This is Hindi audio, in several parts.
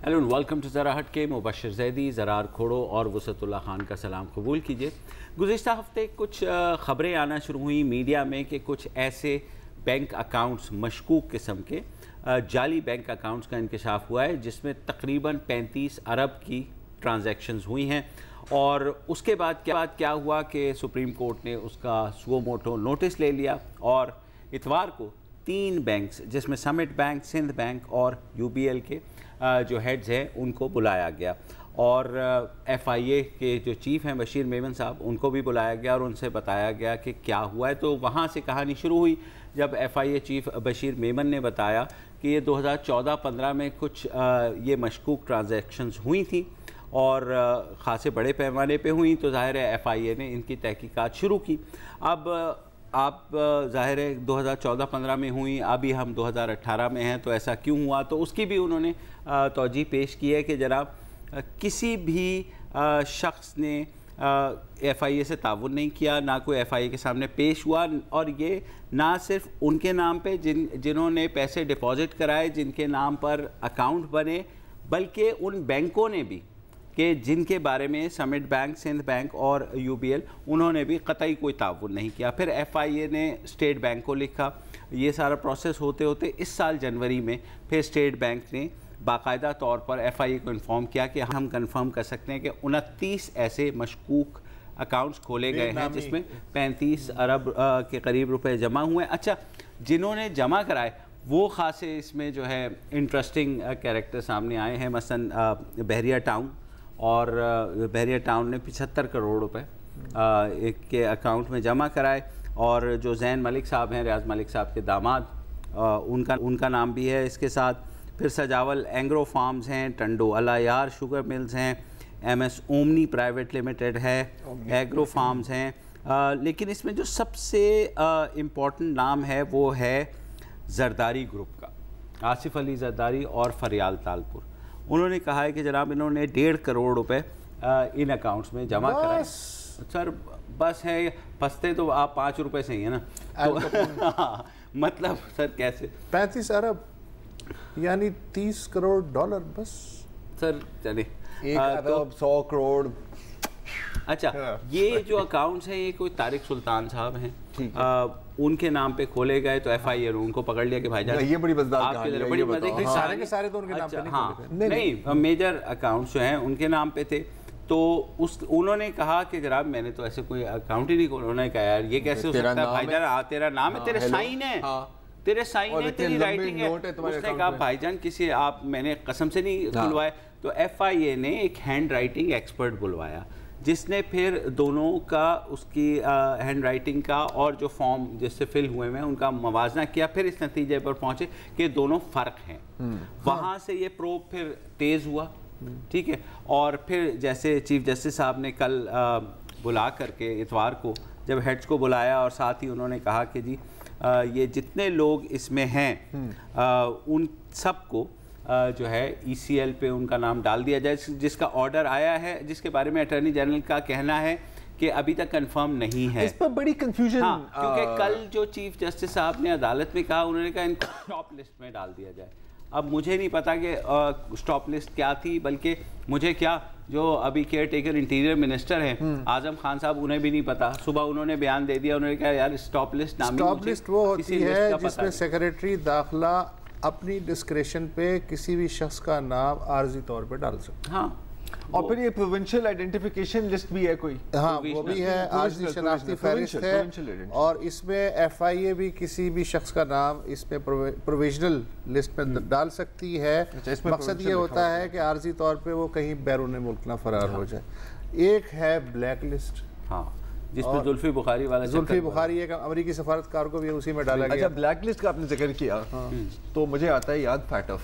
हेलो एंड वेलकम टू ज़रा हट के। मुबशर जैदी, ज़रार खोड़ो और वसतुल्लाह खान का सलाम कबूल कीजिए। गुज़िश्ता हफ्ते कुछ ख़बरें आना शुरू हुई मीडिया में कि कुछ ऐसे बैंक अकाउंट्स मशकूक किस्म के जाली बैंक अकाउंट्स का इंकशाफ हुआ है जिसमें तकरीबन 35 अरब की ट्रांजैक्शंस हुई हैं। और उसके बाद क्या हुआ कि सुप्रीम कोर्ट ने उसका सुओ मोटो नोटिस ले लिया और इतवार को 3 बैंक्स जिसमें समिट बैंक, सिंध बैंक और UBL के जो हेड्स हैं उनको बुलाया गया और FIA के जो चीफ़ हैं बशीर मेमन साहब उनको भी बुलाया गया और उनसे बताया गया कि क्या हुआ है। तो वहाँ से कहानी शुरू हुई जब FIA चीफ़ बशीर मेमन ने बताया कि ये 2014-15 में कुछ ये मशकूक ट्रांजैक्शंस हुई थी और ख़ासे बड़े पैमाने पे हुई, तो ज़ाहिर है FIA ने इनकी तहकीकात शुरू की। अब आप ज़ाहिर है 2014-15 में हुई, अभी हम 2018 में हैं, तो ऐसा क्यों हुआ? तो उसकी भी उन्होंने तौजीह पेश की है कि जनाब किसी भी शख्स ने FIA से ताउन नहीं किया, ना कोई FIA के सामने पेश हुआ और ये ना सिर्फ उनके नाम पे जिन्होंने पैसे डिपॉज़िट कराए, जिनके नाम पर अकाउंट बने, बल्कि उन बैंकों ने भी कि जिनके बारे में समिट बैंक, सिंध बैंक और UBL उन्होंने भी कतई कोई ताउन नहीं किया। फिर FIA ने स्टेट बैंक को लिखा। ये सारा प्रोसेस होते होते इस साल जनवरी में फिर स्टेट बैंक ने बाकायदा तौर पर FIA को इन्फॉर्म किया कि हम कंफर्म कर सकते हैं कि 29 ऐसे मशकूक अकाउंट्स खोले गए हैं जिसमें 35 अरब के करीब रुपए जमा हुए। अच्छा, जिन्होंने जमा कराए वो ख़ासे इसमें जो है इंटरेस्टिंग कैरेक्टर सामने आए हैं। मसलन बहरिया टाउन, और बहरिया टाउन ने 75 करोड़ रुपए के अकाउंट में जमा कराए और जो जैन मलिक साहब हैं, रियाज मलिक साहब के दामाद, उनका नाम भी है इसके साथ। फिर सजावल एंग्रो फार्म्स हैं, टंडो अलायार शुगर मिल्स हैं, MS ओमनी प्राइवेट लिमिटेड है, एग्रो फार्म्स हैं। लेकिन इसमें जो सबसे इम्पोर्टेंट नाम है वो है जरदारी ग्रुप का, आसिफ अली जरदारी और फरियाल तालपुर। उन्होंने कहा है कि जनाब इन्होंने 1.5 करोड़ रुपए इन अकाउंट्स में जमा कराए। सर बस है, फंसते तो आप 5 रुपए से ही है ना, तो मतलब सर कैसे 35 अरब यानी 30 करोड़ डॉलर बस सर चले 1 अरब 100 करोड़। अच्छा, ये जो अकाउंट्स हैं ये कोई तारिक सुल्तान साहब हैं, उनके नाम पे खोले गए, तो FIA ने उनको पकड़ लिया कि भाईजान ये बड़ी मजेदार कहानी है, सारे के सारे तो उनके नाम पे नहीं, मेजर अकाउंट्स जो हैं उनके नाम पे थे। तो उन्होंने कहा कि जनाब मैंने तो ऐसे कोई अकाउंट ही नहीं खोला। उन्होंने कहा यार ये कैसे हो सकता है भाईजान, तेरा नाम है, तेरे साइन है, तेरे साइन है, तेरी राइटिंग है। उसने कहा भाईजान किसी आप मैंने कसम से नहीं खुलवाए। तो FIA ने एक हैंड राइटिंग एक्सपर्ट बुलवाया जिसने फिर दोनों का उसकी हैंड राइटिंग का और जो फॉर्म जिससे फिल हुए हैं उनका मवाजना किया, फिर इस नतीजे पर पहुंचे कि दोनों फ़र्क हैं। वहाँ से ये प्रोब फिर तेज़ हुआ, ठीक है। और फिर जैसे चीफ जस्टिस साहब ने कल बुला करके इतवार को जब हेड्स को बुलाया और साथ ही उन्होंने कहा कि जी ये जितने लोग इसमें हैं उन सबको जो है ECL पे उनका नाम डाल दिया जाए, जिसका ऑर्डर आया है, जिसके बारे में अटॉर्नी जनरल का कहना है कि अभी तक कंफर्म नहीं है। इस पर बड़ी कंफ्यूजन क्योंकि कल जो चीफ जस्टिस साहब ने अदालत में कहा, उन्होंने कहा इनको स्टॉप लिस्ट में डाल दिया जाए। अब मुझे नहीं पता कि स्टॉप लिस्ट क्या थी, बल्कि मुझे क्या जो अभी केयर टेकर इंटीरियर मिनिस्टर हैं आजम खान साहब, उन्हें भी नहीं पता। सुबह उन्होंने बयान दे दिया, उन्होंने कहा यार स्टॉप लिस्ट वो होती है जिसमें सेक्रेटरी दाखिला अपनी डिस्क्रेशन पे किसी भी शख्स का नाम आर्जी तौर पे डाल सकते। हाँ, और फिर ये प्रोविंशियल आइडेंटिफिकेशन लिस्ट भी है कोई, हाँ वो भी है, आर्जी शनाख्ती फहरिस्त है। और इसमें FIA भी किसी भी शख्स का नाम इसमें प्रोविजनल लिस्ट में डाल सकती है। मकसद ये होता है कि आर्जी तौर पे वो कहीं बैरून मुल्क ना फरार हो जाए। एक है ब्लैक लिस्ट, हाँ, जिसमें जुल्फी बुखारी वाला, जुल्फी बुखारी एक अमेरिकी सफारतकार को भी उसी में डाला गया। अच्छा, ब्लैक लिस्ट का आपने जिक्र किया, तो मुझे आता है याद FATF,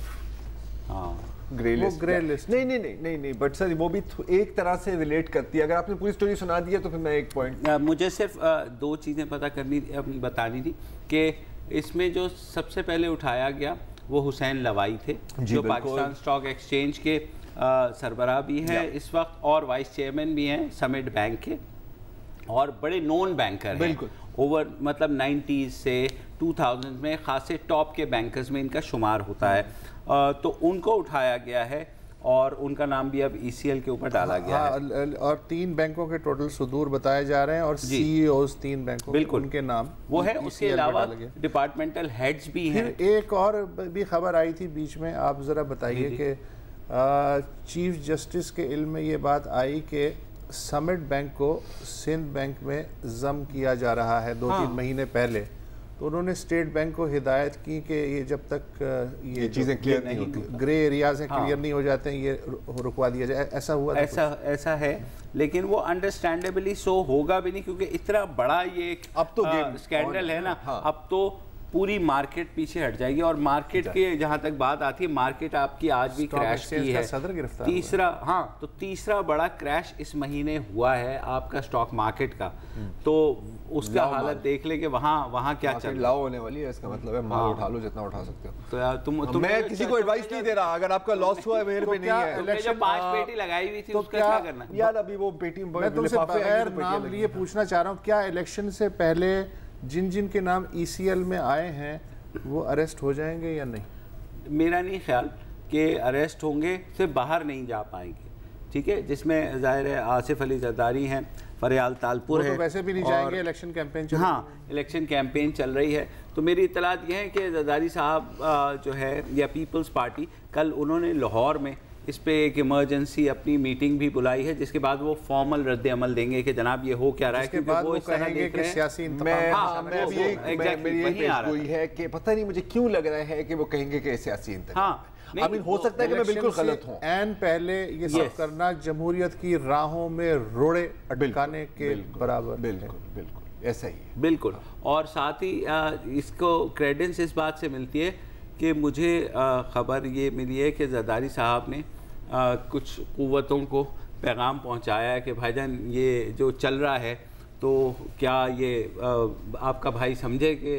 grey list. Grey list नहीं, बट सर वो भी एक तरह से रिलेट करती है। अगर आपने पूरी स्टोरी सुना दी है तो फिर मैं एक पॉइंट, मुझे सिर्फ 2 चीज़ें बतानी थी कि इसमें जो सबसे पहले उठाया गया वो हुसैन लवाई थे, जो पाकिस्तान स्टॉक एक्सचेंज के सरबराह भी हैं इस वक्त और वाइस चेयरमैन भी हैं समिट बैंक के, और बड़े नॉन बैंकर हैं। ओवर मतलब 90s से 2000 में खासे टॉप के बैंकर्स में इनका शुमार होता है। तो उनको उठाया गया है और उनका नाम भी अब ECL के ऊपर डाला गया है। और 3 बैंकों के टोटल सुदूर बताए जा रहे हैं और CEOs 3 बैंकों बिल्कुल उनके नाम वो है। उसके अलावा डिपार्टमेंटल हेड्स भी हैं। एक और भी खबर आई थी बीच में, आप ज़रा बताइए कि चीफ जस्टिस के इल्म में ये बात आई कि समिट बैंक को सिंध बैंक में जम किया जा रहा है 2-3 महीने पहले। तो उन्होंने स्टेट बैंक को हिदायत की कि ये जब तक ये चीज़ें क्लियर नहीं होती, ग्रे एरियाज हैं, क्लियर नहीं हो जाते हैं, ये रुकवा दिया जाए। ऐसा हुआ? ऐसा है, लेकिन वो अंडरस्टैंडेबली सो होगा भी नहीं, क्योंकि इतना बड़ा ये अब तो स्कैंडल है ना। अब तो पूरी मार्केट पीछे हट जाएगी। और मार्केट के जहां तक बात आती है, मार्केट आपकी आज भी क्रैश की है। सदर गिरफ्तार तीसरा बड़ा क्रैश इस महीने हुआ है आपका स्टॉक मार्केट का। तो उसका हालत देख ले कि वहाँ क्या चल लाओ होने वाली है। इसका मतलब है माल उठा लो जितना उठा सकते हो। तो यार तुम मैं किसी को एडवाइस नहीं दे रहा, अगर आपका लॉस हुआ है मेरे पे नहीं है। तुमने जो 5 पेटी लगाई हुई थी उसका क्या करना यार? अभी वो पेटी मैं तुमसे बगैर नाम लिए पूछना चाह रहा हूँ, क्या इलेक्शन से पहले जिन के नाम ECL में आए हैं वो अरेस्ट हो जाएंगे या नहीं? मेरा नहीं ख्याल कि अरेस्ट होंगे, सिर्फ बाहर नहीं जा पाएंगे। ठीक है, जिसमें जाहिर है आसिफ अली जरदारी हैं, फरियाल तालपुर है, तो वैसे भी नहीं जाएंगे, इलेक्शन कैंपेन चल इलेक्शन कैंपेन चल रही है। तो मेरी इत्तलात ये है कि जरदारी साहब जो है या पीपल्स पार्टी, कल उन्होंने लाहौर में इस पे एक इमरजेंसी अपनी मीटिंग भी बुलाई है, जिसके बाद वो फॉर्मल रद्द अमल देंगे कि जनाब ये हो क्या रहा है, क्योंकि वो इस तरह देख रहे हैं सियासी वही है कि पता नहीं मुझे क्यों लग रहा है कि वो कहेंगे कि सियासी इंतखाब। हो सकता है कि मैं बिल्कुल गलत हूं। एन पहले ये सब करना जमहूरियत की राहों में रोड़े अटकाने के बराबर। बिल्कुल ऐसा ही है। बिल्कुल। और साथ ही इसको क्रेडेंस इस बात से मिलती है कि मुझे ख़बर ये मिली है कि जरदारी साहब ने कुछ कुव्वतों को पैगाम पहुंचाया है कि भाईजान ये जो चल रहा है, तो क्या ये आपका भाई समझे कि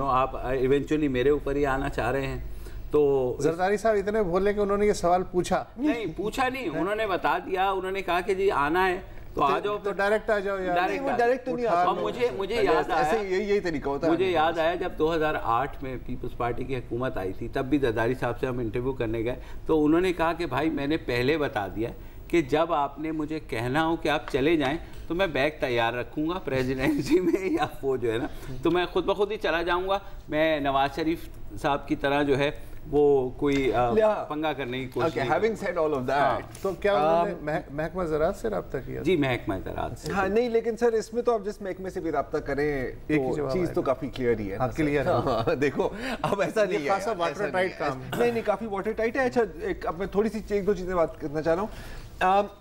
आप इवेंचुअली मेरे ऊपर ही आना चाह रहे हैं। तो जरदारी साहब इतने बोले कि उन्होंने ये सवाल पूछा नहीं, उन्होंने बता दिया। उन्होंने कहा कि जी आना है तो आ जाओ, तो डायरेक्ट आ जाओ यार। डायरेक्ट तो नहीं आता। और मुझे याद आया, यही तरीका होता है। मुझे याद आया जब 2008 में पीपल्स पार्टी की हुकूमत आई थी, तब भी जरदारी साहब से हम इंटरव्यू करने गए, तो उन्होंने कहा कि भाई मैंने पहले बता दिया कि जब आपने मुझे कहना हो कि आप चले जाएं तो मैं बैग तैयार रखूंगा प्रेसिडेंसी में, या वो जो है ना, तो मैं खुद ब खुद ही चला जाऊंगा। मैं नवाज शरीफ साहब की तरह जो है वो कोई पंगा करने की कोशिश नहीं। Having said all of that, तो क्या उन्होंने महकमा ज़राअत से रब्ता किया? जी, महकमा ज़राअत से। हाँ नहीं, लेकिन सर इसमें तो आप जिस महकमे से भी रब्ता करें तो चीज़ तो काफी क्लियर ही है। क्लियर है। देखो अब ऐसा नहीं है, वाटर टाइट काम नहीं, काफी वाटर टाइट है। अच्छा, अब मैं थोड़ी सी 1-2 चीजें बात करना चाह रहा हूँ।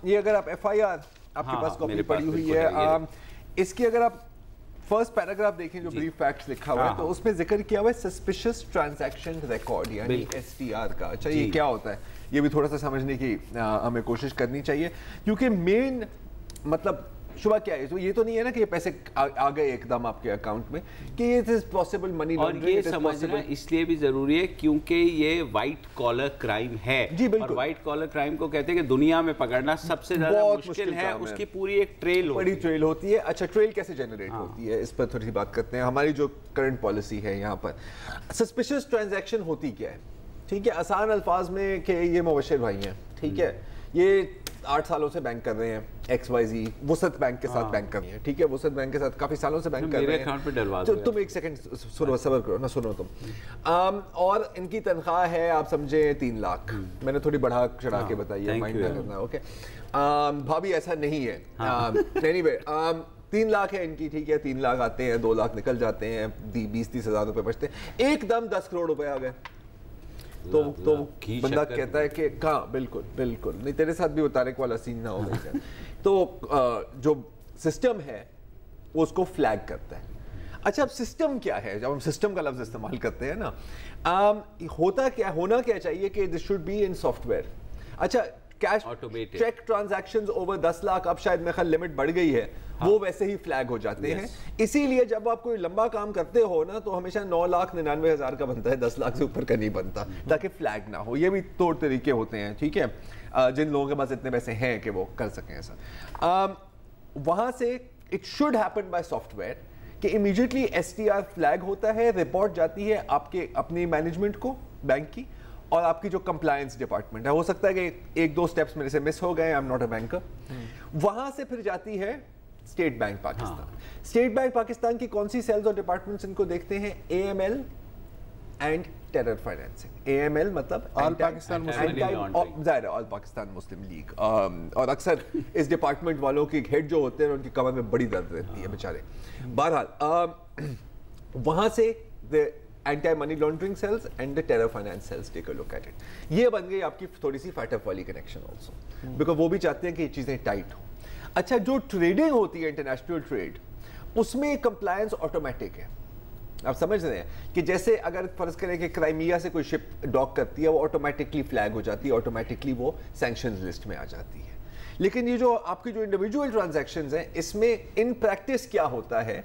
ये अगर आप FIR आपके पास कॉपी पड़ी हुई है, इसकी अगर आप फर्स्ट पैराग्राफ देखें जो ब्रीफ फैक्ट्स लिखा हुआ है, तो उसमें जिक्र किया हुआ है सस्पिशियस ट्रांजैक्शन रिकॉर्ड यानी STR का। अच्छा, ये क्या होता है, ये भी थोड़ा सा समझने की हमें कोशिश करनी चाहिए, क्योंकि मेन मतलब शुबा क्या है, तो ये तो नहीं है ना कि ये पैसे आ गए एकदम आपके अकाउंट में, कि ये इज पॉसिबल मनी लॉन्ड्रिंग। और ये समझना इसलिए भी जरूरी है क्योंकि ये वाइट कॉलर क्राइम है। जी बिल्कुल। और वाइट कॉलर क्राइम को कहते हैं कि दुनिया में पकड़ना सबसे ज्यादा मुश्किल है। उसकी पूरी एक बड़ी ट्रेल होती है। अच्छा, ट्रेल कैसे जनरेट होती है, इस पर थोड़ी सी बात करते हैं। हमारी जो करंट पॉलिसी है यहाँ पर, सस्पिशियस ट्रांजैक्शन होती क्या है? ठीक है, आसान अल्फाज में कि ये मुबशिर भाई हैं, ठीक है, ये 8 सालों से बैंक कर रहे हैं, XYZ वुसत बैंक के साथ बैंक कर रही है, ठीक है, वुसत बैंक के साथ काफी सालों से बैंक कर रहे हैं। तो तुम एक सेकंड सबर करो ना, सुनो तुम। और इनकी तनख्वाह है आप समझे 3 लाख। मैंने थोड़ी बढ़ा चढ़ा के बताई है, माइंड ना करना, ओके। भाभी ऐसा नहीं है। एनीवे 3 लाख है इनकी, ठीक है, 3 लाख आते हैं, 2 लाख निकल जाते हैं, 20-30 हज़ार रुपए बचते हैं, एकदम 10 करोड़ रुपए आ गए। तो बंदा कहता है कि हाँ बिल्कुल नहीं, तेरे साथ भी वो तारिक वाला सीन ना हो गया। तो जो सिस्टम है वो उसको फ्लैग करता है। अच्छा, अब सिस्टम क्या है? जब हम सिस्टम का लफ्ज इस्तेमाल करते हैं ना, होना क्या चाहिए कि this should be in software. अच्छा, cash cheque transactions over 10 lakh, अब शायद मेरे ख्याल लिमिट बढ़ गई है, वो वैसे ही फ्लैग हो जाते हैं। इसीलिए जब आप कोई लंबा काम करते हो ना, तो हमेशा 9,99,000 का बनता है, 10 लाख से ऊपर का नहीं बनता, ताकि फ्लैग ना हो। ये भी तौर तरीके होते हैं, ठीक है, जिन लोगों के पास इतने पैसे हैं कि वो कर सकें ऐसा। वहां से it should happen by software कि इमीडिएटली STR फ्लैग होता है, रिपोर्ट जाती है आपके अपनी मैनेजमेंट को बैंक की, और आपकी जो कंप्लायंस डिपार्टमेंट है, हो सकता है कि एक दो स्टेप्स मेरे से मिस हो गए, I am not a banker. वहां से फिर जाती है state bank Pakistan. State bank Pakistan की कौन सी सेल्स और डिपार्टमेंट्स इनको देखते हैं? AML and terror financing. AML मतलब ऑल पाकिस्तान मुस्लिम लीग। और अक्सर इस डिपार्टमेंट वालों की हेड जो होते हैं उनकी कमर में बड़ी दर्द रहती है बेचारे। बहरहाल वहां से the anti money laundering cells and the terror finance cells take a look at it. ये बन गई आपकी थोड़ी सी फैटअप वाली कनेक्शन ऑल्सो, बिकॉज वो भी चाहते हैं कि ये चीजें टाइट हो। अच्छा, जो ट्रेडिंग होती है इंटरनेशनल ट्रेड, उसमें कंप्लायंस ऑटोमेटिक है। आप समझ रहे हैं कि जैसे अगर फर्ज करें कि क्राइमिया से कोई शिप डॉक करती है, वो ऑटोमेटिकली फ्लैग हो जाती है, ऑटोमेटिकली वो सैंक्शंस लिस्ट में आ जाती है। लेकिन ये जो आपकी जो इंडिविजुअल ट्रांजैक्शंस हैं, इसमें इन प्रैक्टिस क्या होता है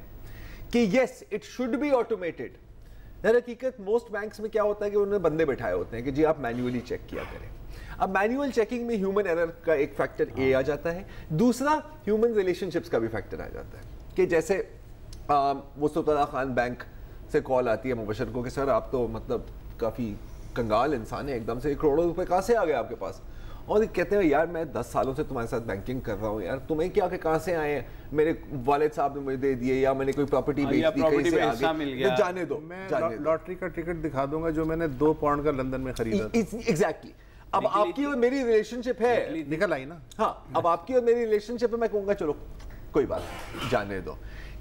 कि yes it should be automated. दर हकीकत मोस्ट बैंक्स में क्या होता है कि उन्होंने बंदे बैठाए होते हैं कि जी आप मैन्युअली चेक किया करें। अब मैनुअल चेकिंग में ह्यूमन एरर का एक फैक्टर ए आ जाता है, दूसरा ह्यूमन रिलेशनशिप्स का भी फैक्टर आ जाता है कि जैसे मुस्तफा खान बैंक से कॉल आती है मुबशर को कि सर आप तो मतलब काफ़ी कंगाल इंसान है, एकदम से करोड़ों रुपए कहाँ से आ गए आपके पास? और कहते हैं यार मैं 10 सालों से तुम्हारे साथ बैंकिंग कर रहा हूँ यार, तुम्हें क्या कि कहाँ से आए हैं? मेरे वालिद साहब ने मुझे दे दिए या मैंने कोई प्रॉपर्टी बेच दी, कहीं से आ गई, जाने दो। मैं लॉटरी का टिकट दिखा दूंगा जो मैंने 2 पाउंड का लंदन में खरीदा। एग्जैक्टली। अब आपकी और मेरी रिलेशनशिप है, निकल आई ना। हाँ, अब आपकी और मेरी रिलेशनशिप है, मैं कहूँगा चलो कोई बात नहीं, जाने दो।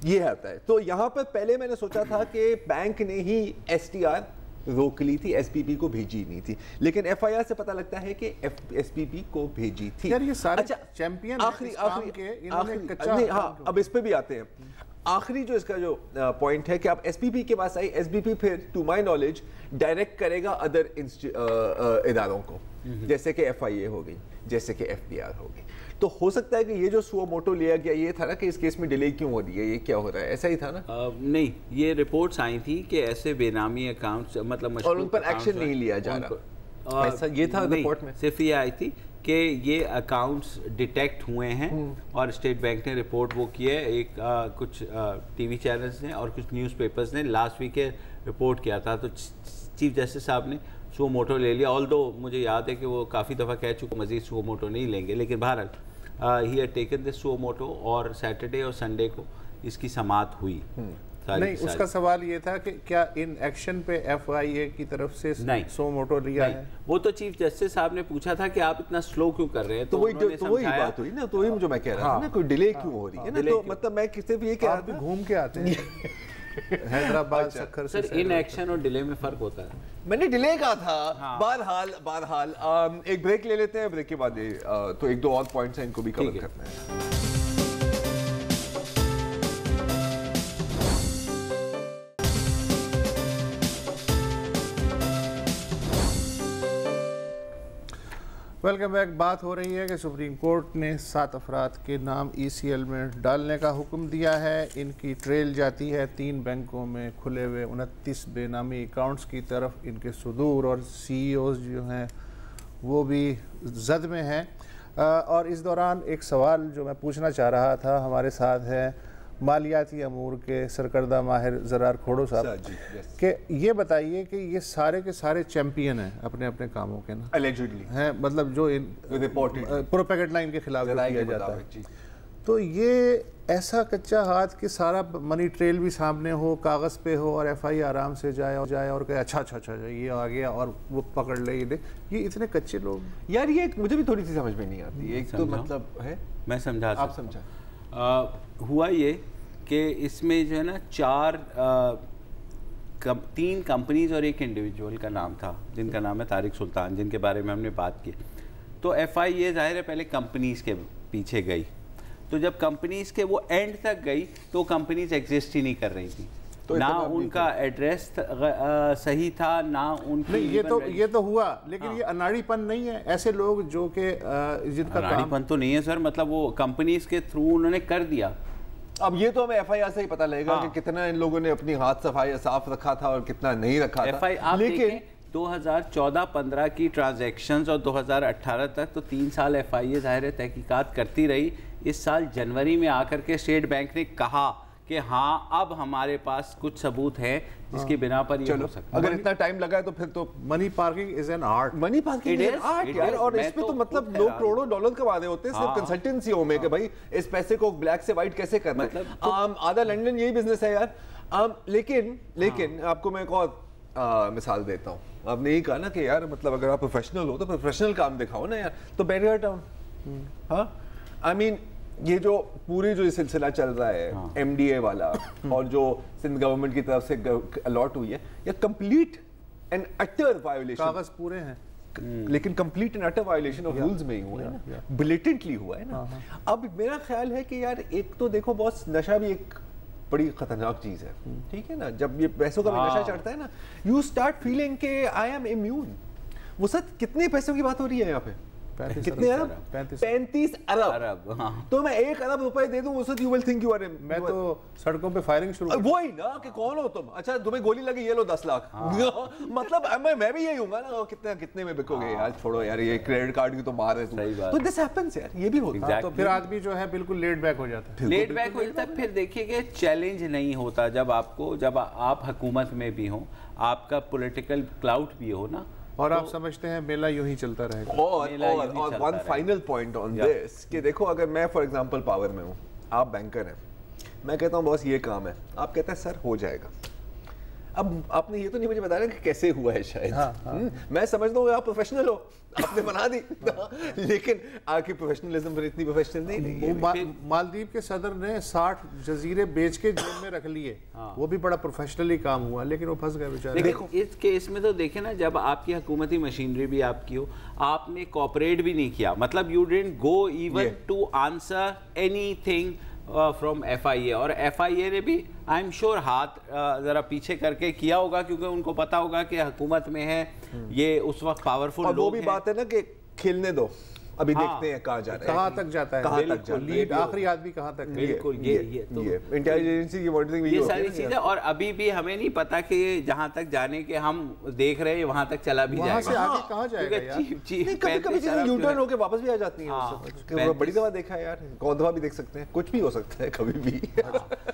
ये आता है। तो यहाँ पर पहले मैंने सोचा था कि बैंक ने ही STR रोक ली थी, SPP को भेजी नहीं थी, लेकिन FIR से पता लगता है कि SPP को भेजी थी। यार ये सारे अच्छा, चैंपियन आखिरी हाँ, अब इस पे भी आते हैं। आखिरी जो इसका जो पॉइंट है कि आप SPP के पास आई, SPP फिर टू माय नॉलेज डायरेक्ट करेगा अदर इदारों को, जैसे कि FIA हो गई, जैसे कि FBR हो गई। तो हो सकता है कि ये जो सुओ मोटो लिया गया, ये था ना कि इस केस में डिले क्यों हो रही है, ये क्या हो रहा है, ऐसा ही था ना? नहीं, ये रिपोर्ट्स आई थी कि ऐसे बेनामी अकाउंट्स मतलब और उन पर एक्शन नहीं लिया जा रहा, ऐसा ये था रिपोर्ट में। सिर्फ ये आई थी कि ये अकाउंट्स डिटेक्ट हुए हैं और स्टेट बैंक ने रिपोर्ट वो की है। एक कुछ TV चैनल्स ने और कुछ न्यूज़पेपर्स ने लास्ट वीक रिपोर्ट किया था, तो चीफ जस्टिस साहब ने सुओ मोटो ले लिया। ऑल्दो मुझे याद है कि वो काफ़ी दफ़ा कह चुके मज़ीद सुओ मोटो नहीं लेंगे, लेकिन बहरहाल he had taken this suo motu और सैटरडे और संडे को इसकी समाअत हुई। नहीं, उसका सवाल ये था कि क्या इन एक्शन पे FIA की तरफ से सुओ मोटो लिया है? वो तो चीफ जस्टिस साहब ने पूछा था कि आप इतना स्लो क्यों कर रहे हैं, तो वही बात हुई ना, तो वही जो मैं कह रहा था ना, कोई डिले क्यों हो रही है ना, तो मतलब मैं किसी भी ये कह रहा था घूम के आते हैं हैदराबाद सक्खर से। सर इन एक्शन और डिले में फर्क होता है। मैंने डिले कहा था। बहरहाल एक ब्रेक ले लेते हैं, ब्रेक के बाद तो एक दो और पॉइंट्स हैं, इनको भी कवर करना है। Welcome back. बात हो रही है कि सुप्रीम कोर्ट ने 7 अफराद के नाम ECL में डालने का हुक्म दिया है। इनकी ट्रेल जाती है 3 बैंकों में खुले हुए 29 बेनामी अकाउंट्स की तरफ। इनके सुदूर और CEOs जो हैं वो भी जद में हैं। और इस दौरान एक सवाल जो मैं पूछना चाह रहा था, हमारे साथ है मालियाती अमूर के सरकर्दा माहिर ज़रार खोड़ो साहब, कि ये बताइए कि ये सारे के सारे चैंपियन हैं अपने अपने कामों के ना, allegedly हैं, मतलब जो इन प्रोपेगेंडा लाइन के खिलाफ किया जाता है। तो ये ऐसा कच्चा हाथ कि सारा मनी ट्रेल भी सामने हो, कागज़ पे हो और FIA आराम से जाए और कहे अच्छा ये आ गया और वो पकड़ ले, ये इतने कच्चे लोग। यार ये मुझे भी थोड़ी सी समझ में नहीं आती। एक तो मतलब है, मैं समझा, आप समझा। हुआ ये कि इसमें जो है ना 3 कंपनीज और एक इंडिविजुअल का नाम था, जिनका नाम है तारिक सुल्तान, जिनके बारे में हमने बात की। तो FIA जाहिर है पहले कंपनीज के पीछे गई, तो जब कंपनीज के वो एंड तक गई तो कंपनीज एग्जिस्ट ही नहीं कर रही थी, तो ना उनका एड्रेस सही था, ना उनकी नहीं। ये तो हुआ, लेकिन ये अनाड़ीपन नहीं है। ऐसे लोग जो कि जिनका अनाड़ीपन तो नहीं है सर, मतलब वो कंपनीज के थ्रू उन्होंने कर दिया। अब ये तो हमें FIR से ही पता लगेगा कि कितना इन लोगों ने अपनी हाथ सफाई साफ रखा था और कितना नहीं रखा था। लेकिन 2014-15 की ट्रांजैक्शंस और 2018 तक तो 3 साल FIA जाहिर है तहकीकात करती रही। इस साल जनवरी में आकर के स्टेट बैंक ने कहा कि हाँ अब हमारे पास कुछ सबूत है जिसकी बिना पर ये हो सकता है। अगर इतना टाइम लगा है तो फिर तो money parking is an art. Money parking is art यार, और इस पे तो मतलब लोग करोड़ों डॉलर कमा रहे होते हैं सिर्फ कंसल्टेंसियों में कि भाई इस पैसे को ब्लैक से व्हाइट कैसे करना है। आधा लंदन यही बिजनेस है यार। लेकिन आपको मैं एक और मिसाल देता हूँ। आपने यही कहा ना कि यार मतलब अगर आप प्रोफेशनल हो तो प्रोफेशनल काम दिखाओ ना यार, तो बैरियर टाउन। हाँ, आई मीन ये जो पूरी जो सिलसिला चल रहा है एमडीए वाला और जो सिंध गवर्नमेंट की तरफ से अलॉट हुई है, ये कंप्लीट एंड अटर वायोलेशन, कागज पूरे हैं लेकिन complete and utter violation of rules में ही हुआ है ना, ब्लेटेंटली हुआ है ना। अब मेरा ख्याल है कि यार एक तो देखो बॉस, नशा भी एक बड़ी खतरनाक चीज है, ठीक है ना। जब ये पैसों का भी नशा चढ़ता है ना, यू स्टार्ट फीलिंग के आई एम इम्यून। वो सर कितने पैसों की बात हो रही है यहाँ पे? कितने अरब? 35 अरब। हाँ। तो मैं 1 अरब रुपए दे दूं उसे you will think you are. मैं तो सड़कों पे फायरिंग शुरू, वही ना कि कौन हो तुम, अच्छा तुम्हें गोली लगी ये लो 10 लाख। हाँ। मतलब मैं भी यही हूँगा ना, कितने में बिकोगे यार, छोड़ो यार ये क्रेडिट कार्ड की तो मार है। तो दिस हैपेंस यार, ये भी होता है। तो फिर आदमी जो है बिल्कुल लेट बैक हो जाता है, लेट बैक हो जाता है। फिर देखिए कि चैलेंज नहीं होता जब आप हुकूमत में भी हो, आपका पॉलिटिकल क्लाउड भी हो ना, और आप समझते हैं मेला यूं ही चलता रहेगा। और one final point on this कि देखो अगर मैं फॉर एग्जांपल पावर में हूँ, आप बैंकर हैं, मैं कहता हूँ बॉस ये काम है, आप कहते हैं सर हो जाएगा। अब आपने ये तो नहीं मुझे बताया कि कैसे हुआ है शायद। मैं समझता हूँ आप प्रोफेशनल हो, आपने बना दी। लेकिन आपकी प्रोफेशनलिज्म पर इतनी प्रोफेशनल नहीं। मालदीव के सदर ने 60 जजीरे बेच के जेब में रख लिए, वो भी बड़ा प्रोफेशनली काम हुआ, लेकिन वो फंस गए बेचारे। देखो इस केस में तो देखे ना, जब आपकी हुकूमती मशीनरी भी आपकी हो, आपने कॉपरेट भी नहीं किया, मतलब you didn't go even to answer anything from FIA। और FIA ने भी आई एम श्योर हाथ ज़रा पीछे करके किया होगा, क्योंकि उनको पता होगा कि हुकूमत में है ये उस वक्त पावरफुल लोग। वो भी बात है ना कि खेलने दो, अभी देखते हैं कहाँ जा रहा है, कहाँ तक जाता है, कहाँ तक जाता है, लीड आखिरी आदमी कहाँ तक। बिल्कुल ये इंटेलिजेंस की मॉनिटरिंग ये सारी चीजें, और अभी भी हमें नहीं पता कि जहाँ तक जाने के हम देख रहे हैं वहाँ तक चला भी जाएगा, वहाँ से आगे कहाँ जाएगा यार। कभी चीजें यू टर्न होके वापस भी आ जाती हैं। बड़ी दवा देखा है यार, कौन दवा भी देख सकते हैं, कुछ भी हो सकता है कभी भी।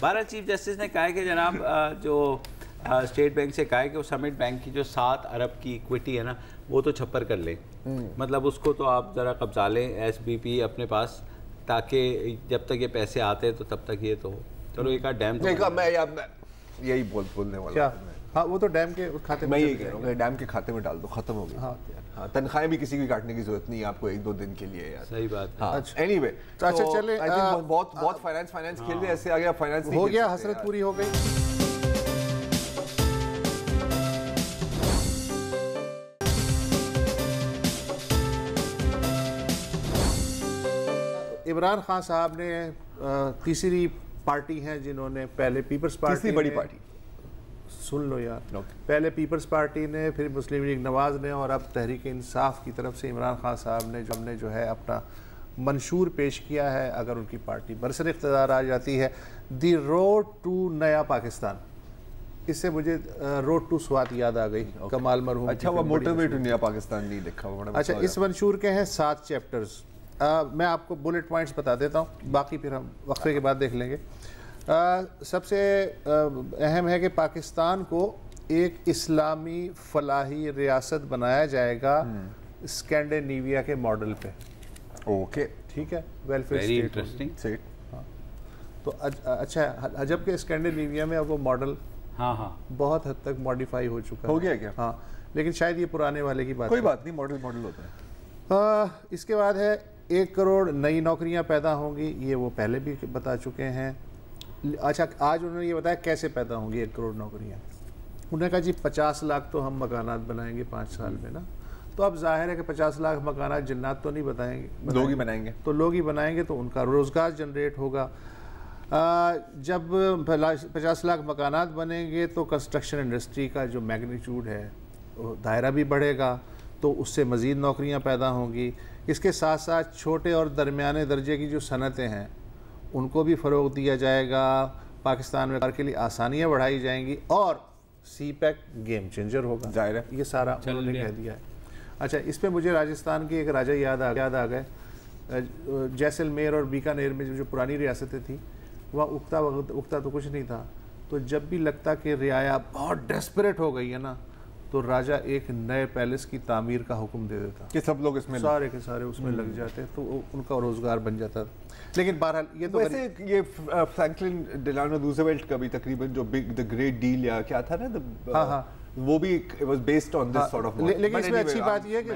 भारत चीफ जस्टिस ने कहा कि जनाब जो स्टेट बैंक से कहा है कि वो समिट बैंक की जो 7 अरब की इक्विटी है ना, वो तो छप्पर कर ले, मतलब उसको तो आप ज़रा कब्जा लें SBP अपने पास, ताकि जब तक ये पैसे आते हैं तो तब तक ये तो हो। चलो एक डैम तो मैं यही बोलने वाला। हाँ वो तो डैम के खाते में, मैं यही कह रहा हूँ डैम के खाते में डाल दो, खत्म हो गया। हाँ, तनख्वाहें भी किसी की काटने की जरूरत नहीं है आपको 1-2 दिन के लिए यार। सही बात। हाँ, एनीवे तो अच्छा चले, बहुत फाइनेंस खेल रहे, ऐसे आ गया फाइनेंस हो गया, हसरत पूरी हो गई। इमरान खान साहब ने तीसरी पार्टी हैं जिन्होंने पहले पीपल्स पार्टी, तीसरी बड़ी पार्टी, सुन लो यार, पहले पीपल्स पार्टी ने, फिर मुस्लिम लीग नवाज ने, और अब तहरीक इंसाफ की तरफ से इमरान खान साहब ने जो है अपना मंशूर पेश किया है। अगर उनकी पार्टी बरसर इख्तियार आ जाती है, दी रोड टू नया पाकिस्तान, इससे मुझे रोड टू स्वात याद आ गई, कमाल मरहूम। अच्छा, वो मोटरवे टू नया पाकिस्तान नहीं लिखा हुआ। अच्छा, इस मंशूर के हैं 7 चैप्टर्स। मैं आपको बुलेट पॉइंट्स बता देता हूँ, बाकी फिर हम वक्फे के बाद देख लेंगे। सबसे अहम है कि पाकिस्तान को एक इस्लामी फलाही रियासत बनाया जाएगा स्कैंडिनेविया के मॉडल पे। ओके, ठीक है, वेलफेयर वेरी इंटरेस्टिंग स्टेट। हाँ, तो अच्छा, जबकि स्कैंडिनेविया में अब वो मॉडल बहुत हद तक मॉडिफाई हो चुका हो गया क्या? हाँ, लेकिन शायद ये पुराने वाले की बात, कोई बात नहीं, मॉडल होता है। इसके बाद है 1 करोड़ नई नौकरियां पैदा होंगी, ये वो पहले भी बता चुके हैं। अच्छा, आज उन्होंने ये बताया कैसे पैदा होंगी 1 करोड़ नौकरियां। उन्होंने कहा जी 50 लाख तो हम मकानात बनाएंगे 5 साल में ना, तो अब जाहिर है कि 50 लाख मकानात जिन्नात तो नहीं बनाएंगे, लोग ही बनाएंगे, तो लोग ही बनाएंगे, तो उनका रोज़गार जनरेट होगा। जब 50 लाख मकानात बनेंगे तो कंस्ट्रक्शन इंडस्ट्री का जो मैग्नीट्यूड है दायरा भी बढ़ेगा, तो उससे मज़ीद नौकरियां पैदा होंगी। इसके साथ साथ छोटे और दरमियाने दर्जे की जो सनतें हैं उनको भी फ़रोग दिया जाएगा, पाकिस्तान में कार के लिए आसानियां बढ़ाई जाएंगी, और CPEC गेम चेंजर होगा, जाहिर है, ये सारा उन्होंने कह दिया है। अच्छा, इस पर मुझे राजस्थान की एक राजा याद आ गए, जैसलमेर और बीकानेर में जो पुरानी रियासतें थी, वह उगता तो कुछ नहीं था। तो जब भी लगता कि रियाया बहुत डेस्परेट हो गई है ना, तो राजा एक नए पैलेस की तामीर का हुक्म दे देता कि सब लोग इसमें सारे के सारे उसमें लग जाते, तो उनका रोजगार बन जाता। लेकिन बहरहाल ये तो वैसे ये फ्रैंकलिन डिलानो रूजवेल्ट का भी तकरीबन जो बिग द ग्रेट डील या क्या था ना, हाँ वो भी was based on this sort of. लेकिन इसमें अच्छी बात ये है कि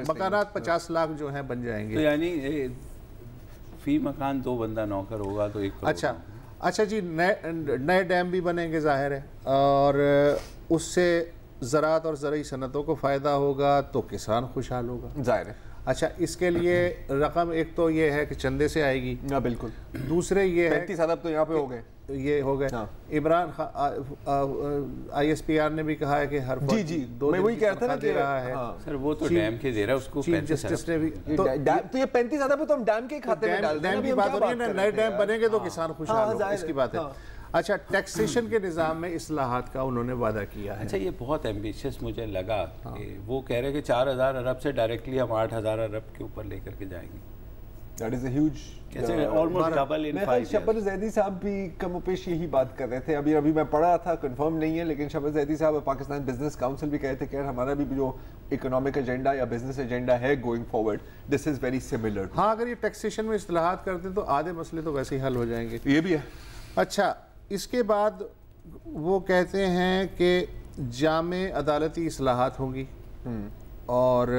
मकानात 50 लाख जो हैं बन जाएंगे। तो यानी फी मकान 2 बंदा नौकर होगा तो 1 करोड़। अच्छा जी, नए डैम भी बनेंगे ज़ाहिर है, और उससे ज़राअत और ज़रूरी सनतों को फ़ायदा होगा, तो किसान खुशहाल होगा, जाहिर है। अच्छा, इसके लिए रकम एक तो ये है कि चंदे से आएगी, हाँ बिल्कुल। दूसरे ये है 35 अरब तो यहाँ पे हो गए, ये हो गए। हाँ। इमरान ISPR ने भी कहा है कि हर जी मैं वही कह रहा था दे रहा है। हाँ। सर वो तो डैम के दे रहा है उसको, चीफ जस्टिस ने भी तो ये 35 अरब तो हम डैम के खाते में डाल दें। डैम की बात हो रही है, नए डैम बनेंगे तो किसान खुशहाल होगा, इसकी बात है। अच्छा, टैक्सेशन के निज़ाम में इस्लाहात का उन्होंने वादा किया है। अच्छा, ये बहुत एम्बिशियस मुझे लगा कि वो कह रहे हैं कि 4000 अरब से डायरेक्टली हम 8000 अरब के ऊपर लेकर के जाएंगे। That is a huge, almost double in 5 years। Shabbar Zaidi साहब भी कमोपेश यही बात कर रहे थे। अभी मैं पढ़ा था, कंफर्म नहीं है, लेकिन शब्बर ज़ैदी साहब और पाकिस्तान बिजनेस काउंसिल भी कहे थे कि हमारा भी जो इकोनॉमिक एजेंडा या बिजनेस एजेंडा है going forward, this is very similar. हाँ, अगर ये टैक्सेशन में इस्लाहात करते तो आधे मसले तो वैसे ही हल हो जाएंगे। ये भी है। अच्छा, इसके बाद वो कहते हैं कि जामे अदालती इस्लाहात होंगी, और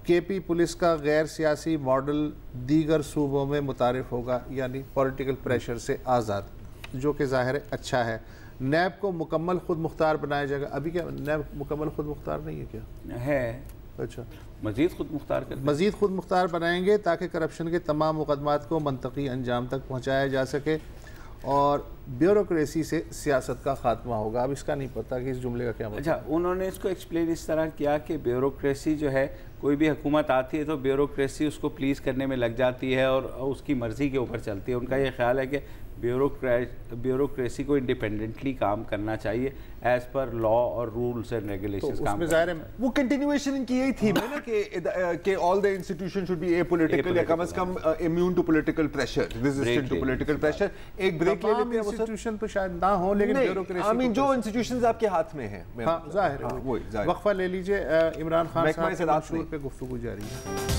KP पुलिस का गैर सियासी मॉडल दीगर सूबों में मुतारिफ होगा, यानी पॉलिटिकल प्रेशर से आज़ाद, जो कि ज़ाहिर है अच्छा है। नैब को मुकम्मल खुद मुख्तार बनाया जाएगा। अभी क्या नैब मुकम्मल खुद मुख्तार नहीं है क्या? है। अच्छा, मज़ीद खुद मुख्तार कर मज़ीद खुद मुख्तार बनाएंगे ताकि करप्शन के तमाम मुकदमात को मंतकी अंजाम तक पहुँचाया जा सके, और ब्यूरोक्रेसी से सियासत का खात्मा होगा। अब इसका नहीं पता कि इस जुमले का क्या मतलब। अच्छा, उन्होंने इसको एक्सप्लेन इस तरह किया कि ब्यूरोक्रेसी जो है, कोई भी हुकूमत आती है तो ब्यूरोक्रेसी उसको प्लीज़ करने में लग जाती है और उसकी मर्ज़ी के ऊपर चलती है। उनका ये ख्याल है कि ब्यूरोक्रेसी को इंडिपेंडेंटली काम करना चाहिए एज पर लॉ और रूल्स एंड रेगुलेशंस तो काम ज़ाहिर है वो कंटिन्यूएशन की यही थी ना कि all the institution should be apolitical या कम से कम immune to political pressure, resistant to political pressure. एक ब्रेक ले लेते हैं। इंस्टीट्यूशन तो शायद ना हो, लेकिन ब्यूरोक्रेसी आई मीन जो इंस्टीट्यूशंस आपके हाथ में हैं। हाँ, ज़ाहिर है। वही वक्फा ले लीजिए, इमरान खान साहब के मंशूर पे गुफ्तगू जारी है।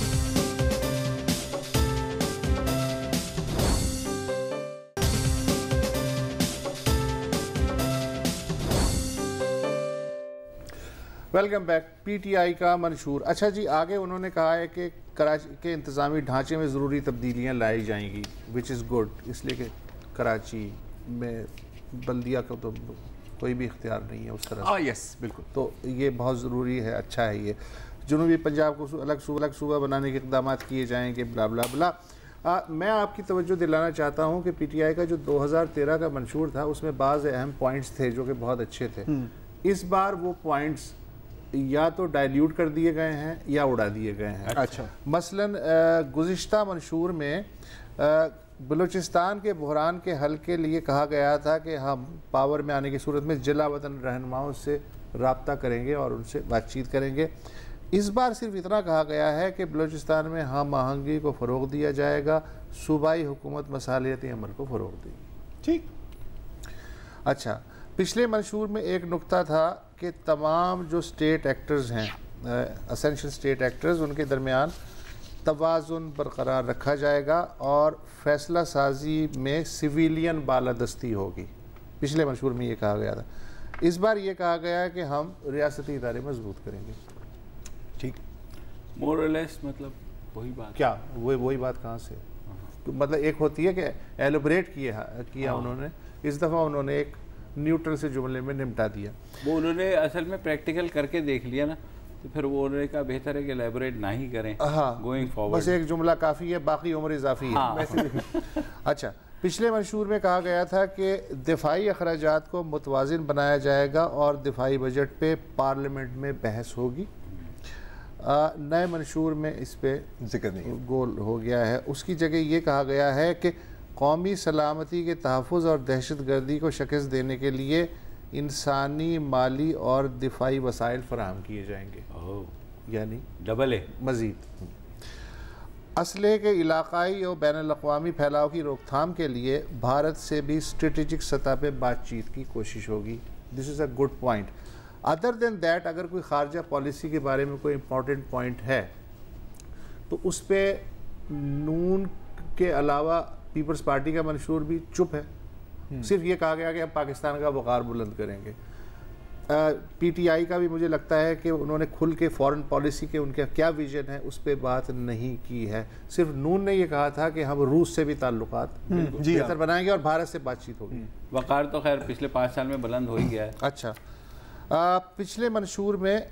Welcome back. PTI का मंशूर। अच्छा जी, आगे उन्होंने कहा है कि कराची के इंतज़ामी ढांचे में ज़रूरी तब्दीलियाँ लाई जाएंगी, विच इज़ गुड, इसलिए कि कराची में बल्दिया का तो कोई भी इख्तियार नहीं है उस तरह। यस बिल्कुल, तो ये बहुत ज़रूरी है, अच्छा है ये। जनूबी पंजाब को अलग सूबा बनाने के इक़दाम किए जाएंगे, ब्ला ब्ला ब्ला। मैं आपकी तवज्जो दिलाना चाहता हूँ कि PTI का जो 2013 का मंशूर था उसमें बाज़ अहम पॉइंट्स थे जो कि बहुत अच्छे थे। इस बार वो पॉइंट्स या तो डाइल्यूट कर दिए गए हैं या उड़ा दिए गए हैं। अच्छा, मसलन गुज़िश्ता मंशूर में बलूचिस्तान के बहरान के हल के लिए कहा गया था कि हम पावर में आने की सूरत में जिला वतन रहनुमाओं से रब्ता करेंगे और उनसे बातचीत करेंगे। इस बार सिर्फ इतना कहा गया है कि बलूचिस्तान में हम आहंगी को फ़रोग़ दिया जाएगा, सूबाई हुकूमत मसालियती अमल को फ़रोग़ देगी। ठीक। अच्छा, पिछले मंशूर में एक नुक्ता था कि तमाम जो स्टेट एक्टर्स हैं, असेंशियल स्टेट एक्टर्स, उनके दरमियान तवाज़ुन बरकरार रखा जाएगा और फैसला साजी में सिविलियन बालादस्ती होगी। पिछले मंशूर में ये कहा गया था। इस बार ये कहा गया है कि हम रियासती इदारे मजबूत करेंगे। ठीक, मोर और लेस मतलब वही बात। क्या वही बात कहाँ से? तो मतलब एक होती है कि एलोबरेट किया उन्होंने, इस दफ़ा उन्होंने एक न्यूट्रल से जुमले में निपटा दिया। वो उन्होंने असल में प्रैक्टिकल करके देख लिया ना, तो फिर वो उन्होंने कहा बेहतर है कि एलेबोरेट ना ही करें। हाँ, गोइंग फॉरवर्ड बस एक जुमला काफ़ी है, बाकी उम्र इजाफी है। हाँ। अच्छा, पिछले मंशूर में कहा गया था कि दिफाई अखराजात को मुतवाज़िन बनाया जाएगा और दिफाई बजट पे पार्लियामेंट में बहस होगी। नए मंशूर में इस पे जिक्र नहीं, गोल हो गया है। उसकी जगह ये कहा गया है कि कौमी सलामती के तहफ़्फ़ुज़ और दहशत गर्दी को शिकस्त देने के लिए इंसानी, माली और दिफाई वसाइल फराहम किए जाएंगे, यानी डबल ए मज़ीद। असलहे के इलाकाई और बैनुल-अक़वामी फैलाव की रोकथाम के लिए भारत से भी स्ट्रेटेजिक सतह पे बातचीत की कोशिश होगी। This is a good point. Other than that, अगर कोई खारजा पॉलिसी के बारे में कोई इम्पोर्टेंट पॉइंट है तो उस पर नून के अलावा पीपल्स पार्टी का मंशूर भी चुप है। सिर्फ ये कहा गया कि हम पाकिस्तान का वक़ार बुलंद करेंगे। पीटीआई का भी मुझे लगता है कि उन्होंने खुल के फॉरेन पॉलिसी के उनका क्या विजन है उस पर बात नहीं की है। सिर्फ नून ने ये कहा था कि हम रूस से भी ताल्लुकात बेहतर बनाएंगे और भारत से बातचीत होगी। वक़ार तो खैर पिछले 5 साल में बुलंद हो ही गया है। अच्छा, पिछले मंशूर में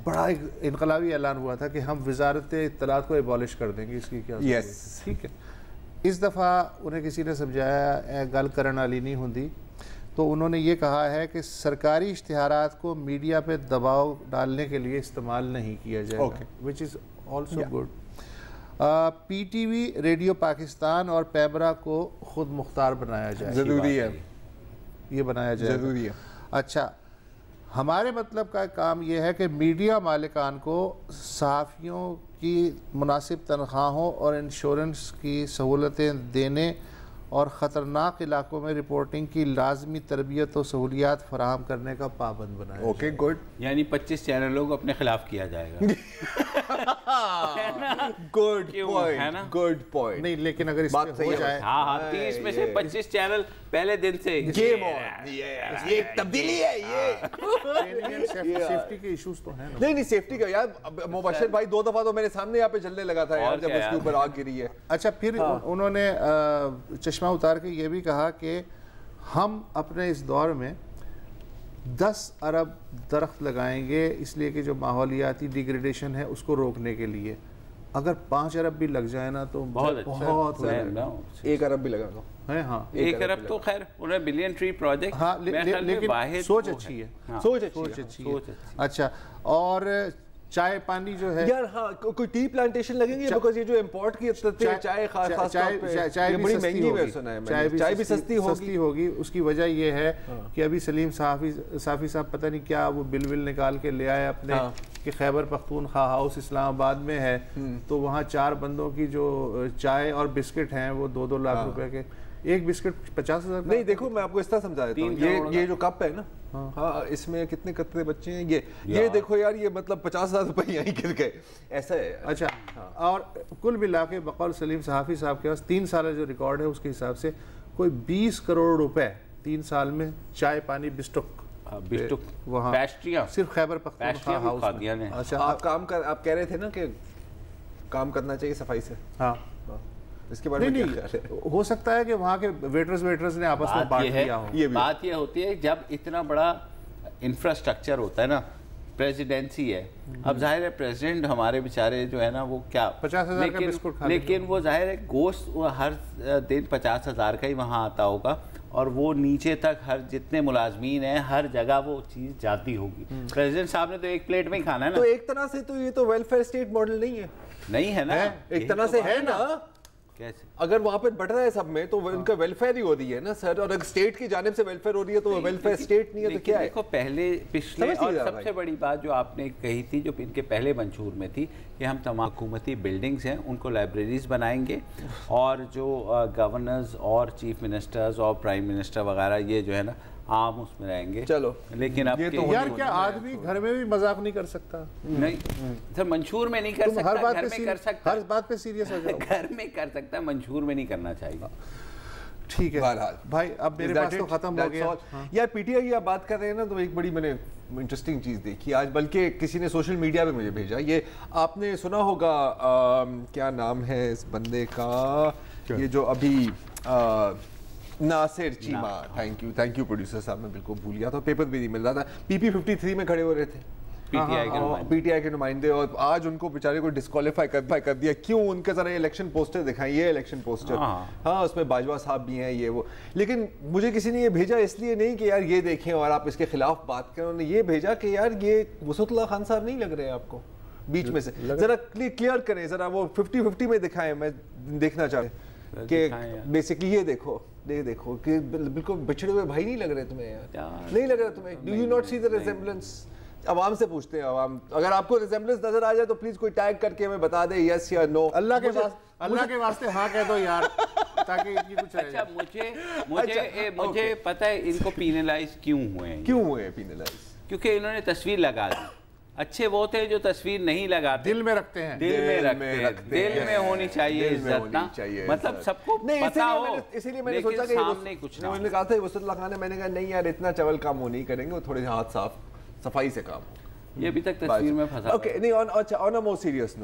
बड़ा एक इनकलाबी ऐलान हुआ था कि हम वजारत इत्तलात को एबॉलिश कर देंगे। इसकी क्या ठीक है। इस दफ़ा उन्हें किसी ने समझाया गल करन वाली नहीं होंदी, तो उन्होंने ये कहा है कि सरकारी इश्तिहारात को मीडिया पे दबाव डालने के लिए इस्तेमाल नहीं किया जाएगा, which is also good. PTV, radio Pakistan और पैबरा को खुद मुख्तार बनाया जाए, ज़रूरी है, ये बनाया जाए, ज़रूरी है। अच्छा, हमारे मतलब का काम यह है कि मीडिया मालिकान को सहाफ़ियों की मुनासिब तनख्वाहों और इंश्योरेंस की सहूलतें देने और ख़तरनाक इलाकों में रिपोर्टिंग की लाजमी तरबियत और सहूलियात फराहम करने का पाबंद बनाया। Okay, good. यानी 25 चैनलों को अपने खिलाफ किया जाएगा। गुड पॉइंट, है ना? Good point. नहीं, लेकिन अगर इसमें हो जाए, हाँ 30 में से 25 चैनल पहले दिन से गेम ऑन, ये तब्दीली है। ये सेफ्टी के इश्यूज तो हैं ना। नहीं सेफ्टी का यार, मुबशिर भाई 2 दफा तो मेरे सामने यहाँ पे जलने लगा था यार, जब उसके ऊपर आग गिरी है। अच्छा, फिर उन्होंने चश्मा उतार के ये भी कहा कि हम अपने इस दौर में 10 अरब दरख्त लगाएंगे, इसलिए कि जो माहौलियाती डिग्रेडेशन है उसको रोकने के लिए। अगर 5 अरब भी लग जाए ना तो बहुत 1 अरब भी लगा दो है। हाँ, 1 अरब तो खैर उन्हें बिलियन ट्री प्रोजेक्ट। हाँ, लेकिन सोच अच्छी है, सोच अच्छी है। अच्छा, और चाय पानी जो है यार, हाँ कोई टी प्लांटेशन लगेंगे, बिकॉज़ ये जो इंपोर्ट की चाय खास तौर पे चाय बड़ी महंगी है, सुना है मैंने। चाय भी सस्ती होगी। उसकी वजह ये है कि अभी सलीम साफ़ी साहब पता नहीं क्या वो बिल निकाल के ले आए अपने कि खैबर पख्तूनख्वा हाउस इस्लामाबाद में है, तो वहाँ 4 बंदों की जो चाय और बिस्किट हैं वो 2-2 लाख रुपए के। एक बिस्किट 50,000। नहीं, देखो मैं आपको इस तरह समझा देता हूँ। ये जो कप है ना, हाँ, इसमें कितने कतरे बच्चे हैं, ये देखो यार, ये मतलब 50,000 रुपए यहीं गिर गए, ऐसा है। अच्छा, और कुल मिला के बकौल सलीम सहाफ़ी साहब के पास 3 साल जो रिकॉर्ड है उसके हिसाब से कोई 20 करोड़ रुपए 3 साल में चाय पानी बिस्टुक वहाँ पेस्ट्रियाँ सिर्फ खैबर पख्तूनख्वा हाउस में। अच्छा, आप कह रहे थे ना कि काम करना चाहिए सफाई से। हाँ, इसके बारे में क्या ख्याल है? हो सकता है कि वहाँ के वेटर्स ने आपस में बात किया हो। ये बात ये होती है जब इतना बड़ा इंफ्रास्ट्रक्चर होता है ना, प्रेसिडेंसी है, अब जाहिर है प्रेसिडेंट हमारे बेचारे जो है ना वो क्या 50,000 का बिस्कुट खा लेकिन वो जाहिर है गोश्त हर दिन 50,000 का ही वहाँ आता होगा, और वो नीचे तक हर जितने मुलाजमीन हैं हर जगह वो चीज़ जाती होगी। प्रेसिडेंट साहब ने तो एक प्लेट में ही खाना है ना। तो एक तरह से तो ये तो वेलफेयर स्टेट मॉडल नहीं है ना, एक तरह से है ना। कैसे? अगर वहां पे बढ़ रहा है सब में तो उनका वेलफेयर ही हो रही है ना सर, और अगर स्टेट की जानिब से वेलफेयर हो रही है तो वो वेलफेयर स्टेट नहीं है तो क्या है? देखो, पिछले और सबसे बड़ी बात जो आपने कही थी, जो इनके पहले मंशूर में थी, कि हम तमाम हुकूमती बिल्डिंग्स हैं उनको लाइब्रेरीज बनाएंगे, और जो गवर्नर्स और चीफ मिनिस्टर्स और प्राइम मिनिस्टर वगैरह ये जो है ना आम उसमें रहेंगे। चलो, लेकिन अब तो यार क्या आदमी घर में भी मजाक नहीं कर सकता? नहीं सर, मंशूर में नहीं कर सकता, हर बात घर में कर सकता, हर बात पे सीरियस हो जाओ। घर में कर सकता, मंशूर में नहीं करना चाहिए। ठीक है भाई, अब मेरे पास तो खत्म हो गया। यार पीटीआई की आप बात कर रहे हैं ना, तो एक बड़ी मैंने इंटरेस्टिंग चीज़ देखी आज, बल्कि किसी ने सोशल मीडिया पे मुझे भेजा। ये आपने सुना होगा, क्या नाम है इस बंदे का, ये जो अभी Nasir Cheema, thank you producer साहब, मैं बिल्कुल भूल गया था, पेपर भी नहीं मिल रहा था। पीपी 53 में खड़े हो रहे थे पीटीआई के नुमाइंदे, और आज उनको बेचारे को डिस्क्वालीफाई कर दिया। क्यों? उनके जरा इलेक्शन पोस्टर दिखाएं, ये इलेक्शन पोस्टर, हाँ उसमें बाजवा साहब भी हैं, ये वो। लेकिन मुझे किसी ने ये भेजा इसलिए नहीं कि यार ये देखें और आप इसके खिलाफ बात करें, उन्होंने ये भेजा कि यार ये वसतुल्लाह खान साहब नहीं लग रहे आपको बीच में से? जरा क्लियर करें, जरा वो 50-50 में दिखाएं, मैं देखना चाहूँ कि बेसिकली ये देखो कि बिल्कुल बिछड़े हुए भाई नहीं लग रहे तुम्हें यार? नहीं लग रहा तुम्हें? Do you not see the resemblance? आवाम से पूछते हैं। आवाम अगर आपको रिजेम्बलेंस नजर आ जाए तो प्लीज कोई टैग करके हमें बता दे यस या नो। अल्लाह के वास्ते हाँ कह दो यार, ताकि इनकी कुछ अच्छा मुझे पता है इनको पीनलाइज क्यों हुए पीनलाइज, क्योंकि इन्होंने तस्वीर लगा दी। अच्छे वो थे जो तस्वीर नहीं लगाते, दिल में रखते हैं, दिल में होनी चाहिए इज्जत ना, मतलब सबको पता हो। इसीलिए मैंने सोचा कि सामने कुछ ना, मैंने कहा था वसतुल्लाह खान ने, मैंने कहा नहीं यार इतना चवल काम वो नहीं करेंगे, वो थोड़े हाथ सफाई से काम हो। ये अभी तक तस्वीर में फंसा। ओके नहीं, on a more serious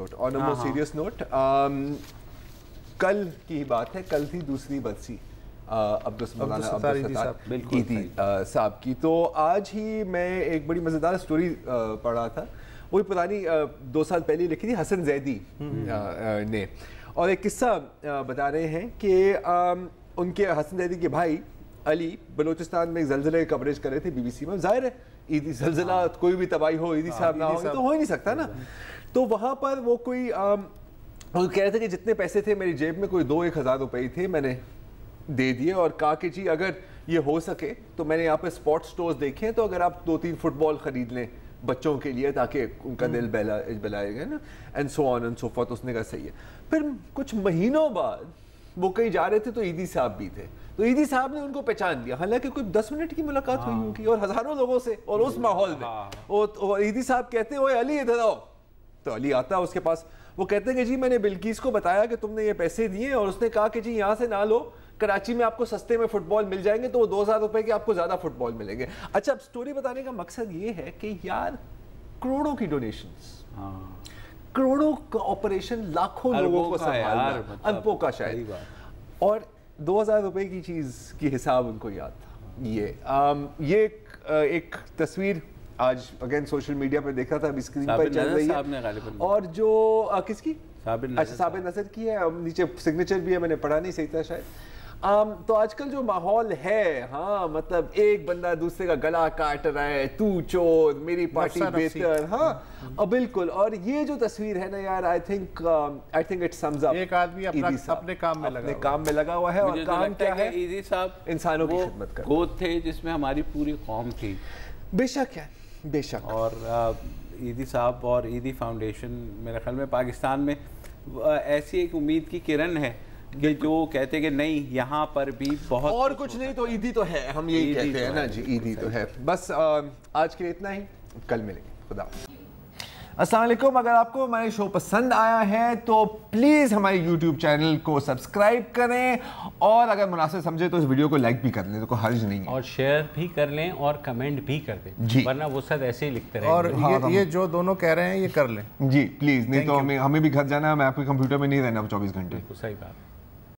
note, कल की बात है, कल थी दूसरी बरसी ईदी साहब की। तो आज ही मैं एक बड़ी मज़ेदार स्टोरी पढ़ रहा था, वही पुरानी 2 साल पहले लिखी थी हसन जैदी ने, और एक किस्सा बता रहे हैं कि उनके हसन जैदी के भाई अली बलूचिस्तान में एक ज़लज़ले की कवरेज कर रहे थे BBC में। जाहिर है ईदी ज़लज़ला कोई भी तबाही हो, ईदी साहब ना हो तो हो ही नहीं सकता ना। तो वहाँ पर वो कोई वो कह रहे थे कि जितने पैसे थे मेरी जेब में, कोई 2-1 हज़ार रुपये थे, मैंने दे दिए और कहा कि जी अगर ये हो सके तो मैंने यहाँ पे स्पोर्ट्स स्टोर्स देखे हैं, तो अगर आप 2-3 फुटबॉल ख़रीद लें बच्चों के लिए ताकि उनका दिल बहलाएगा ना, and so on and so forth. उसने कहा सही है। फिर कुछ महीनों बाद वो कहीं जा रहे थे तो ईदी साहब भी थे, तो ईदी साहब ने उनको पहचान लिया, हालांकि कोई 10 मिनट की मुलाकात हुई उनकी और हज़ारों लोगों से, और उस माहौल में और ईदी साहब कहते हैं ओए अली इधर आओ। तो अली आता है उसके पास, वो कहते हैं कि जी मैंने बिल्किस को बताया कि तुमने ये पैसे दिए, और उसने कहा कि जी यहाँ से ना लो, कराची में आपको सस्ते में फुटबॉल मिल जाएंगे, तो वो 2000 रुपए के आपको ज्यादा फुटबॉल मिलेंगे। अच्छा, अब स्टोरी बताने का मकसद ये है कि यार करोड़ों की डोनेशंस, करोड़ों का ऑपरेशन, लाखों लोगों को संभालना, अल्पों का शायद, और 2000 रुपए की चीज की हिसाब उनको याद था। ये एक तस्वीर आज अगेन सोशल मीडिया पे देखा था, अभी स्क्रीन पर चल रही है, और जो किसकी, अच्छा साबिर नजर की है, नीचे सिग्नेचर भी है, मैंने पढ़ा नहीं सही था शायद। तो आजकल जो माहौल है, हाँ मतलब एक बंदा दूसरे का गला काट रहा है, तू चोर मेरी पार्टी बेहतर, हाँ बिल्कुल। और ये जो तस्वीर है ना यार, I think it sums up, एक आदमी अपने काम में लगा हुआ है, और काम क्या है, ईदी साहब इंसानों की खिदमत कर, गोद थे जिसमें हमारी पूरी कौम थी। बेशक है, बेशक। और ईदी साहब और ईदी फाउंडेशन मेरे ख्याल में पाकिस्तान में ऐसी एक उम्मीद की किरण है कि जो कहते हैं कि नहीं यहाँ पर भी बहुत और कुछ नहीं तो ईदी तो है, हम यही कहते हैं ना जी, ईदी तो है। बस आज के लिए इतना ही, कल मिलेंगे, खुदा। अस्सलाम वालेकुम। अगर आपको हमारे शो पसंद आया है तो प्लीज़ हमारे YouTube चैनल को सब्सक्राइब करें, और अगर मुनासिब समझे तो इस वीडियो को लाइक भी कर लें, तो कोई हर्ज नहीं है, और शेयर भी कर लें और कमेंट भी कर दें जी, वरना वो सब ऐसे ही लिखते रहेंगे। और ये जो दोनों कह रहे हैं ये कर लें जी प्लीज़, नहीं तो हमें भी घर जाना है, मैं आपके कंप्यूटर में नहीं रहना 24 घंटे। सही बात।